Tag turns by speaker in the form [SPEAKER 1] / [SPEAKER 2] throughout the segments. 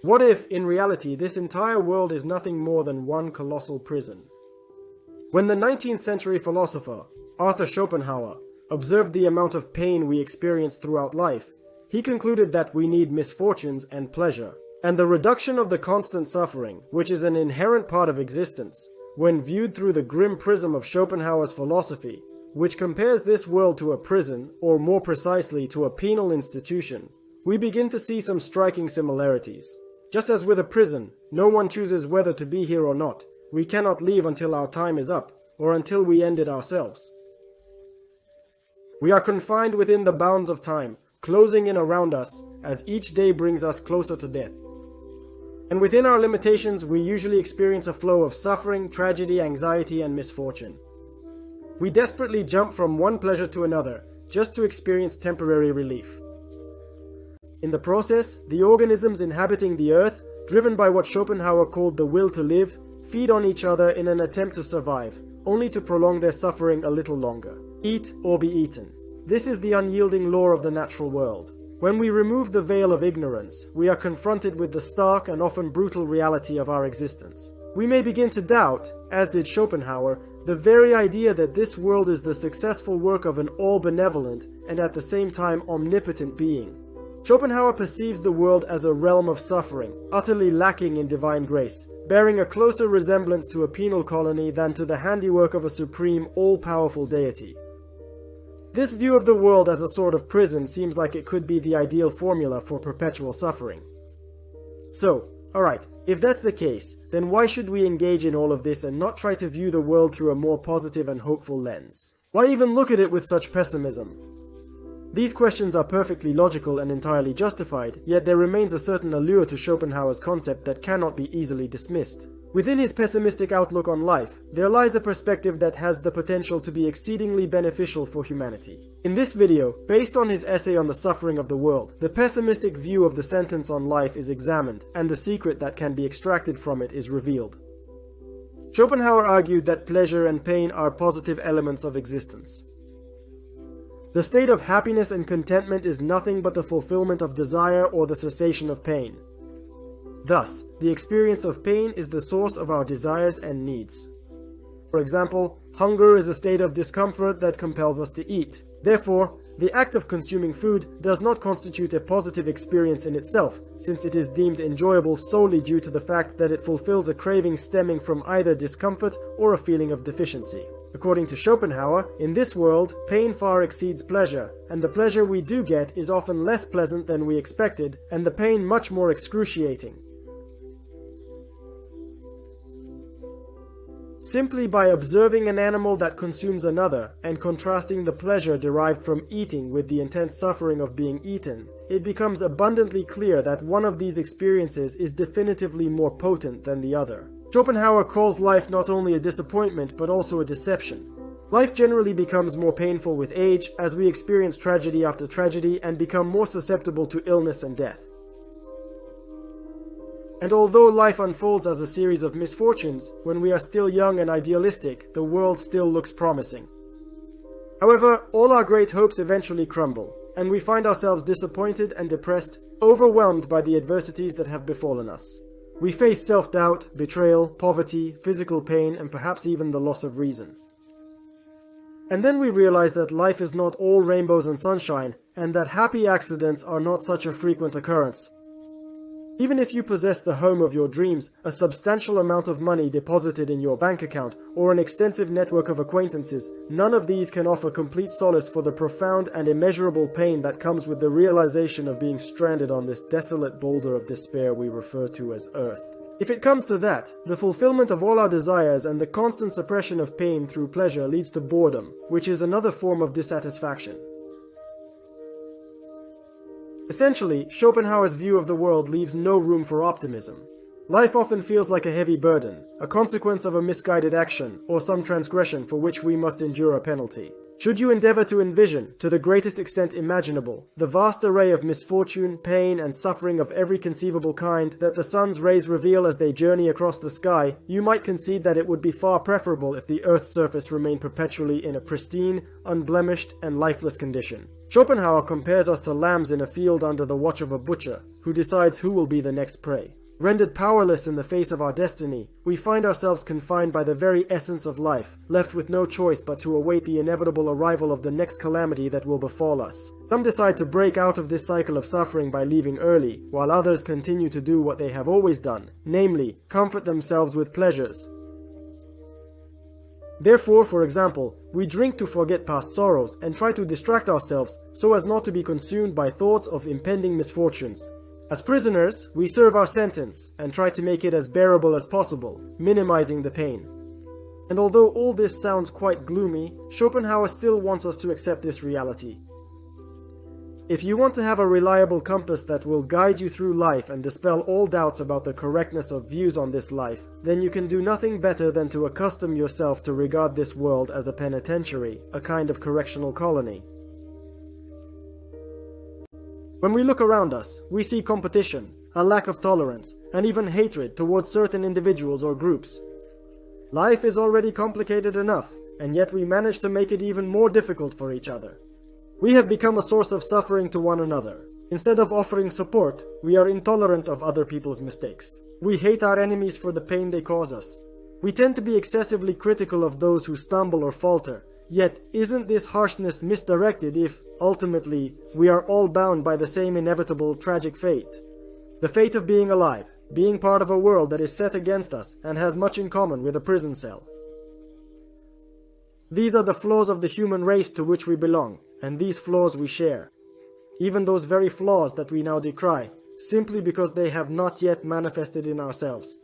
[SPEAKER 1] What if, in reality, this entire world is nothing more than one colossal prison? When the 19th century philosopher, Arthur Schopenhauer, observed the amount of pain we experience throughout life, he concluded that we need misfortunes and pleasure, and the reduction of the constant suffering, which is an inherent part of existence, when viewed through the grim prism of Schopenhauer's philosophy, which compares this world to a prison, or more precisely to a penal institution, we begin to see some striking similarities. Just as with a prison, no one chooses whether to be here or not. We cannot leave until our time is up, or until we end it ourselves. We are confined within the bounds of time, closing in around us as each day brings us closer to death. And within our limitations, we usually experience a flow of suffering, tragedy, anxiety, and misfortune. We desperately jump from one pleasure to another, just to experience temporary relief. In the process, the organisms inhabiting the earth, driven by what Schopenhauer called the will to live, feed on each other in an attempt to survive, only to prolong their suffering a little longer. Eat or be eaten. This is the unyielding law of the natural world. When we remove the veil of ignorance, we are confronted with the stark and often brutal reality of our existence. We may begin to doubt, as did Schopenhauer, the very idea that this world is the successful work of an all-benevolent and at the same time omnipotent being. Schopenhauer perceives the world as a realm of suffering, utterly lacking in divine grace, bearing a closer resemblance to a penal colony than to the handiwork of a supreme, all-powerful deity. This view of the world as a sort of prison seems like it could be the ideal formula for perpetual suffering. So, alright, if that's the case, then why should we engage in all of this and not try to view the world through a more positive and hopeful lens? Why even look at it with such pessimism? These questions are perfectly logical and entirely justified, yet there remains a certain allure to Schopenhauer's concept that cannot be easily dismissed. Within his pessimistic outlook on life, there lies a perspective that has the potential to be exceedingly beneficial for humanity. In this video, based on his essay on the suffering of the world, the pessimistic view of the sentence on life is examined, and the secret that can be extracted from it is revealed. Schopenhauer argued that pleasure and pain are positive elements of existence. The state of happiness and contentment is nothing but the fulfillment of desire or the cessation of pain. Thus, the experience of pain is the source of our desires and needs. For example, hunger is a state of discomfort that compels us to eat. Therefore, the act of consuming food does not constitute a positive experience in itself, since it is deemed enjoyable solely due to the fact that it fulfills a craving stemming from either discomfort or a feeling of deficiency. According to Schopenhauer, in this world, pain far exceeds pleasure, and the pleasure we do get is often less pleasant than we expected, and the pain much more excruciating. Simply by observing an animal that consumes another, and contrasting the pleasure derived from eating with the intense suffering of being eaten, it becomes abundantly clear that one of these experiences is definitively more potent than the other. Schopenhauer calls life not only a disappointment but also a deception. Life generally becomes more painful with age as we experience tragedy after tragedy and become more susceptible to illness and death. And although life unfolds as a series of misfortunes, when we are still young and idealistic, the world still looks promising. However, all our great hopes eventually crumble, and we find ourselves disappointed and depressed, overwhelmed by the adversities that have befallen us. We face self-doubt, betrayal, poverty, physical pain, and perhaps even the loss of reason. And then we realize that life is not all rainbows and sunshine, and that happy accidents are not such a frequent occurrence. Even if you possess the home of your dreams, a substantial amount of money deposited in your bank account, or an extensive network of acquaintances, none of these can offer complete solace for the profound and immeasurable pain that comes with the realization of being stranded on this desolate boulder of despair we refer to as Earth. If it comes to that, the fulfillment of all our desires and the constant suppression of pain through pleasure leads to boredom, which is another form of dissatisfaction. Essentially, Schopenhauer's view of the world leaves no room for optimism. Life often feels like a heavy burden, a consequence of a misguided action or some transgression for which we must endure a penalty. Should you endeavor to envision, to the greatest extent imaginable, the vast array of misfortune, pain, and suffering of every conceivable kind that the sun's rays reveal as they journey across the sky, you might concede that it would be far preferable if the Earth's surface remained perpetually in a pristine, unblemished, and lifeless condition. Schopenhauer compares us to lambs in a field under the watch of a butcher, who decides who will be the next prey. Rendered powerless in the face of our destiny, we find ourselves confined by the very essence of life, left with no choice but to await the inevitable arrival of the next calamity that will befall us. Some decide to break out of this cycle of suffering by leaving early, while others continue to do what they have always done, namely, comfort themselves with pleasures. Therefore, for example, we drink to forget past sorrows and try to distract ourselves so as not to be consumed by thoughts of impending misfortunes. As prisoners, we serve our sentence and try to make it as bearable as possible, minimizing the pain. And although all this sounds quite gloomy, Schopenhauer still wants us to accept this reality. If you want to have a reliable compass that will guide you through life and dispel all doubts about the correctness of views on this life, then you can do nothing better than to accustom yourself to regard this world as a penitentiary, a kind of correctional colony. When we look around us, we see competition, a lack of tolerance, and even hatred towards certain individuals or groups. Life is already complicated enough, and yet we manage to make it even more difficult for each other. We have become a source of suffering to one another. Instead of offering support, we are intolerant of other people's mistakes. We hate our enemies for the pain they cause us. We tend to be excessively critical of those who stumble or falter. Yet, isn't this harshness misdirected if, ultimately, we are all bound by the same inevitable tragic fate? The fate of being alive, being part of a world that is set against us and has much in common with a prison cell. These are the flaws of the human race to which we belong, and these flaws we share. Even those very flaws that we now decry, simply because they have not yet manifested in ourselves.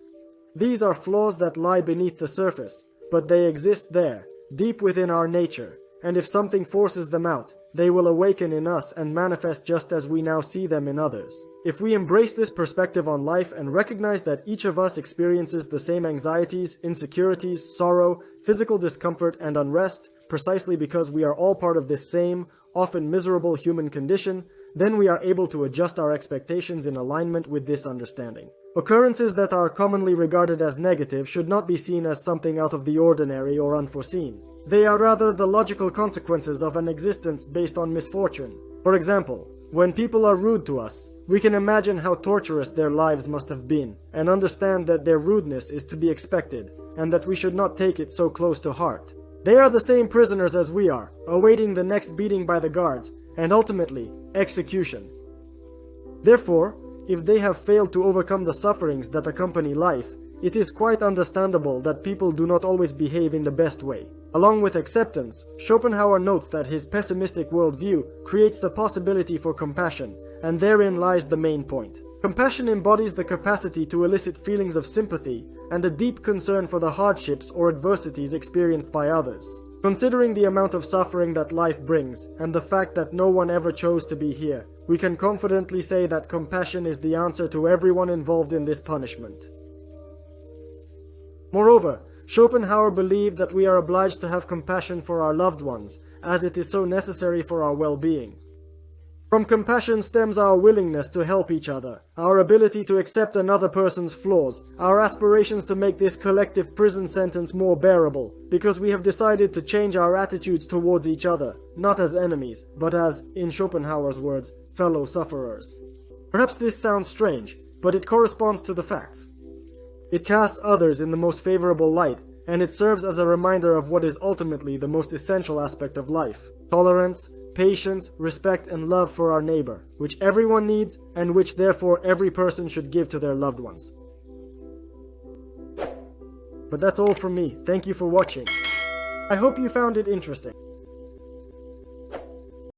[SPEAKER 1] These are flaws that lie beneath the surface, but they exist there, deep within our nature, and if something forces them out, they will awaken in us and manifest just as we now see them in others. If we embrace this perspective on life and recognize that each of us experiences the same anxieties, insecurities, sorrow, physical discomfort, and unrest, precisely because we are all part of this same, often miserable human condition, then we are able to adjust our expectations in alignment with this understanding. Occurrences that are commonly regarded as negative should not be seen as something out of the ordinary or unforeseen. They are rather the logical consequences of an existence based on misfortune. For example, when people are rude to us, we can imagine how torturous their lives must have been, and understand that their rudeness is to be expected, and that we should not take it so close to heart. They are the same prisoners as we are, awaiting the next beating by the guards, and ultimately, execution. Therefore, if they have failed to overcome the sufferings that accompany life, it is quite understandable that people do not always behave in the best way. Along with acceptance, Schopenhauer notes that his pessimistic worldview creates the possibility for compassion, and therein lies the main point. Compassion embodies the capacity to elicit feelings of sympathy and a deep concern for the hardships or adversities experienced by others. Considering the amount of suffering that life brings, and the fact that no one ever chose to be here, we can confidently say that compassion is the answer to everyone involved in this punishment. Moreover, Schopenhauer believed that we are obliged to have compassion for our loved ones, as it is so necessary for our well-being. From compassion stems our willingness to help each other, our ability to accept another person's flaws, our aspirations to make this collective prison sentence more bearable, because we have decided to change our attitudes towards each other, not as enemies, but as, in Schopenhauer's words, fellow sufferers. Perhaps this sounds strange, but it corresponds to the facts. It casts others in the most favorable light, and it serves as a reminder of what is ultimately the most essential aspect of life: tolerance, patience, respect, and love for our neighbor, which everyone needs and which therefore every person should give to their loved ones. But that's all from me. Thank you for watching. I hope you found it interesting.